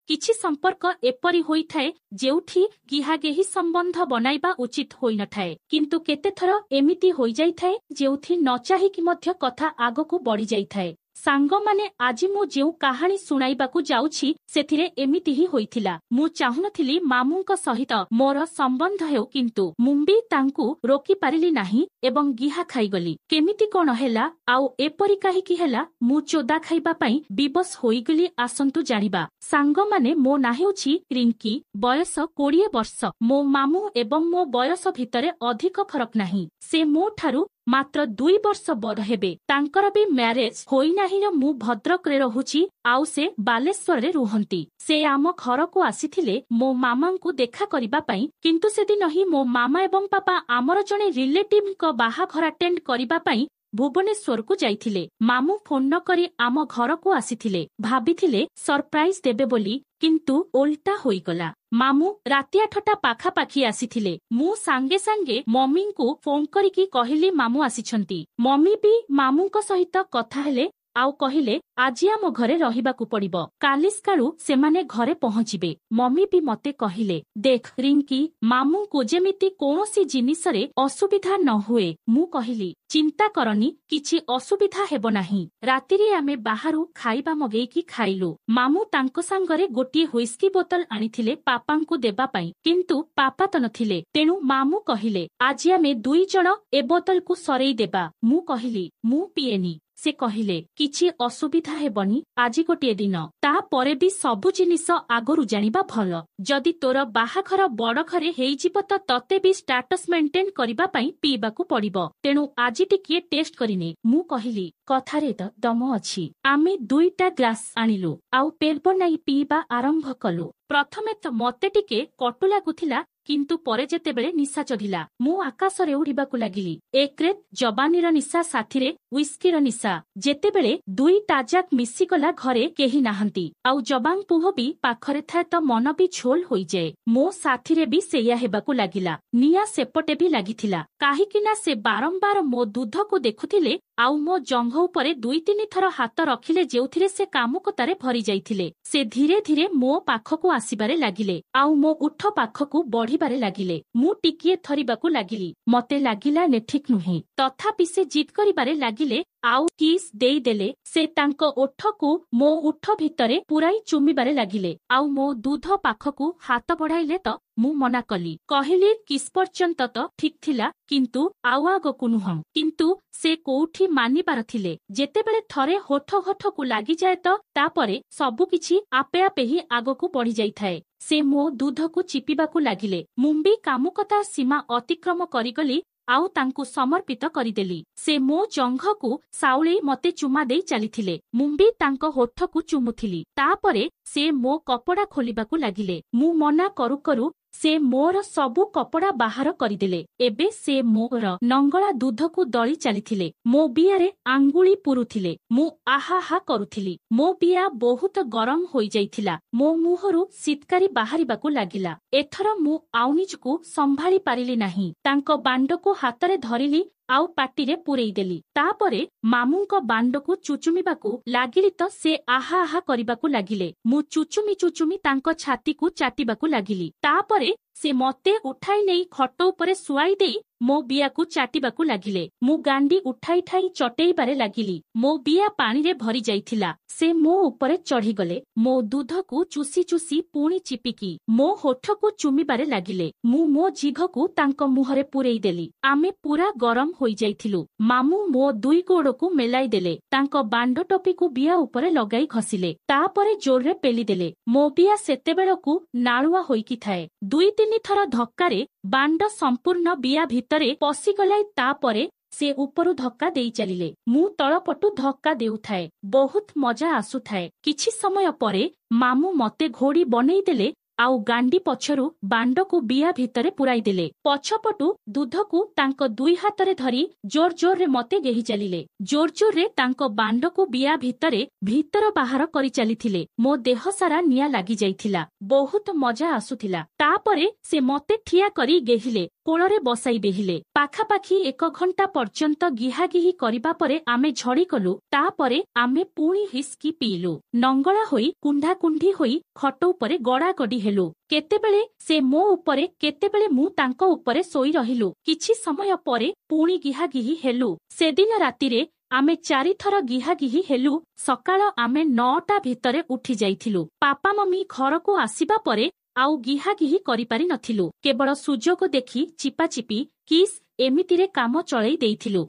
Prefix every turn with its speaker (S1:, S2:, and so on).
S1: किछि संपर्क एपरि होइथाए जेउठी गिहागेही संबंध बनाइबा उचित होई नथाए, किंतु केतेथर एमिति होई जाइथाए जेउठी न चाहिकी मध्य कथा आगकू बढ़ी जाइथाए। सांग माने आजि मु जेउ कहानी सुनाइबाकू जाउछि सेथिरे एमिति ही होइथिला। मु चाहुनथिली मामुंक सहित मोर संबंध हेउ, किंतु मुंबी तांकू रोकी पारिली नाही एवं गिहा खाइगली। केमिति कोन हेला आउ एपरि काहिकी हेला मु चोदा खाइबा पई विवश होइगली आसंतु जानिबा। सांग माने मो ना हेउछि रिंकी, बयस 20 वर्ष। मो मामू एवं मो बयस भितरे अधिक फरक नाही। से मो ठारू मात्र 2 वर्ष बड़ हेबे। तांकर भी मैरेज होई नाही र मु भद्रक रे रहुछि आउ से बालेश्वर रे रुहंती। से आम घर को आसीथिले मो मामा को देखा करिबा पई, किंतु से दिन ही मो मामा एवं पापा आमर जणे रिलेटिव को बाहा घर अटेंड करिबा पई भुवनेश्वर को जाइथिले। मामू फोन न करी आम घर को आसीथिले, भाबिथिले सरप्राइज देबे बोली, किंतु ओल्टा होई गला। मामू राति 8टा पाखा पाखी आसीथिले। मु सांगे सांगे मम्मी को फोन करिकी कहिली मामू आसीछंती। मम्मी भी मामू को सहित कथा हेले आउ कहिले आजि आम घरे रहिबाकू पड़िबो, कालिस्काळू सेमाने घरे पहुंचिबे। मम्मी भी मते कहिले देख रिंकी, मामू को जेमिति कोनोसी जिनिसरे असुविधा न हुए। मु कहिली चिंता करनी, किछि असुविधा हेबो नाही। रातिरे आमे बाहारू खाइबा मगेईकी खाइलु। मामू तांको सांगरे गोटिए हुइस्की बोतल आनिथिले पापांकू देबा पई, किंतु पापा त नथिले। तेणु मामू कहिले आजि आमे 2 जण ए बोतल को सरेई देबा। मु कहिली मु पिएनी। से कहिले किछि असुविधा हेबनी, आजि गोटिए दिन, ता परे भी सबु जिनिस आगरु जानिबा भल। जदि तोर बाहाघर बड़ घरे हेइजिब त तते भी स्टाटस मेंटेन करिबा पई पीबाकू पड़िबो। तेणु आजि टिकिए टेस्ट करिने। मु कहिली कथारे त दम अछि। आमे 2टा ग्लास आनिलु आउ पेल बनाई पीबा आरंभ कलु। प्रथमे त मते टिके कटु लागुथिला, किंतु परे जेतेबेले निशा चढ़िला मु आकाशरे उड़िबाकू लागिली। एकरे जबानीर निशा साथिरे व्हिस्कीर निशा। जेतेबेले 2 टाजाक मिसिगला घरे केही नाहंती आउ जबांग पुह भी पाखरे थाए त मन भी झोल होई जाए। मो साथिरे भी सेया हेबाकू लागिला। निया सेपटे भी लागिथिला, काहिकिना से बारंबार मो दूध को देखुथिले आउ मो जंघ उपरे 2-3 थर हाथ रखिले जेउथिरे से कामुकतारे भरी जाइथिले। से धीरे धीरे मो पाखकू आसीबारे लागिले आउ मो उठ पाखकू बढ़िबारे लागिले। मु टिकिए थरिबाकू लागिली। मते लागिला ने ठीक नुहे, तथापि से जिद करिबारे लागिले आउ किस देई देले। से तांको ओठकू मो उठ भितरे पुराई चुमिबारे लागिले आउ मो दूध पाखकू हाथ बढ़ाइले त मु मना कली। कहिली किस पर्यंत त ठीक थिला, किंतु आउ आगकू नुह। किंतु से कोउठी मानिबार थिले। जेतेबेले थरे होठ होठकू लागि जाए त तापरे सबु किछि आपे आपे ही आगकू बढ़ी जाइथाए। से मो दूधकू चिपिबाकू लागिले। मुंबी कामुकता सीमा अतिक्रम करिगली आउ तांकू समर्पित करिदेली। से मो जंघकू साउळी मते चुमा देई चलिथिले। मुंबी तांको होठकू चुमुथिली। तापरे से मो कपड़ा खोलिबाकू लागिले। मु मना करू करू से मोर सबु कपड़ा बाहर करिदेले। एबे से मोर नंगला दूधकू दଳି चलिथिले। मो बियारे आंगुली पुरुथिले। मु आहा करुथिली। मो बिया बहुत गरम होई जाइथिला। मो मुहरु सितकारी बाहरिबाकू लागिला। एथर मु आउ निजकू संभाली पारिली नाही। तांको बांडकू हातरे धरिली आउ पाटिरे पुरेई देली। तापरे मामुंको बांडकू चुचुमिबाकू लागिली त से आहा करिबाकू लागिले। मु चुचुमी तांको छातीकू चाटिबाकू लागिली। तापरे से मते उठाई नेई खट उपरे सुआई देई मो बियाकू चाटिबाकू लागिले। मु गांडी उठाई ठाई चटेइबारे लागिली। मो बिया पानीरे भरी जाइथिला। से मो उपरे चढ़ी गले। मो दूधकू चुसी चुसी पुणी चिपिकी मो होठकू चुमिबारे लागिले। मु मो जिघकू तांको मुहरे पुरेई देली। आमे पूरा गरम होई जाइथिलु। मामू मो 2 गोड़कू मेलाई देले। तांको बांड टोपीकू बिया उपरे लगाई घसिले। तापरे जोररे पेली देले। मो बिया सेतेबेलकू नाळुआ होईकी थाए। 2-3 थर धक्कारे बांड संपूर्ण बिया भितरे पसिगलाई। तापरे से उपरु धक्का देई चलिले। मु तळपटु धक्का देउथाए। बहुत मजा आसुथाए। किछि समय परे मामू मते घोड़ी बनेई देले आउ गांडी पछरु बांडकू बिया भितरे पुराई देले। पछपटु दूधकू तांको 2 हातरे धरी जोर जोर रे मते गेही चलिले। जोर जोर रे तांको बांडकू बिया भितरे भीतर बाहर करी चलिथिले। मो देह सारा निया लागि जाइथिला। बहुत मजा आसुथिला। तापरे से मते ठिया करी गेहिले କୋଳରେ ବସାଇ ବେହିଲେ। ପାଖାପାଖି 1 ଘଣ୍ଟା ପର୍ଯ୍ୟନ୍ତ ଗିହାଗିହି କରିବା ପରେ ଆମେ ଝଡ଼ିଗଲୁ। ତାପରେ ଆମେ ପୁଣି ହିସ୍କି ପିଇଲୁ। ନଙ୍ଗଳା ହୋଇ କୁଣ୍ଢାକୁଣ୍ଢି ହୋଇ ଖଟ ଉପରେ ଗଡ଼ାଗଡ଼ି ହେଲୁ। କେତେବେଳେ ସେ ମୋ ଉପରେ, କେତେବେଳେ ମୁଁ ତାଙ୍କ ଉପରେ ଶୋଇ ରହିଲୁ। କିଛି ସମୟ ପରେ ପୁଣି ଗିହାଗିହି ହେଲୁ। ସେଦିନ ରାତିରେ ଆମେ 4 ଥର ଗିହାଗିହି ହେଲୁ। ସକାଳ ଆମେ 9ଟା ଭିତରେ ଉଠି ଯାଇଥିଲୁ। ପାପା ମମି ଘରକୁ ଆସିବା ପରେ ଆଉ ଗିହାଗିହି କରିପାରି ନଥିଲୁ। କେବଳ ସୁଯୋଗ ଦେଖି ଚିପାଚିପି, କିସ୍ ଏମିତିରେ କାମ ଚଳେଇ ଦେଇଥିଲୁ।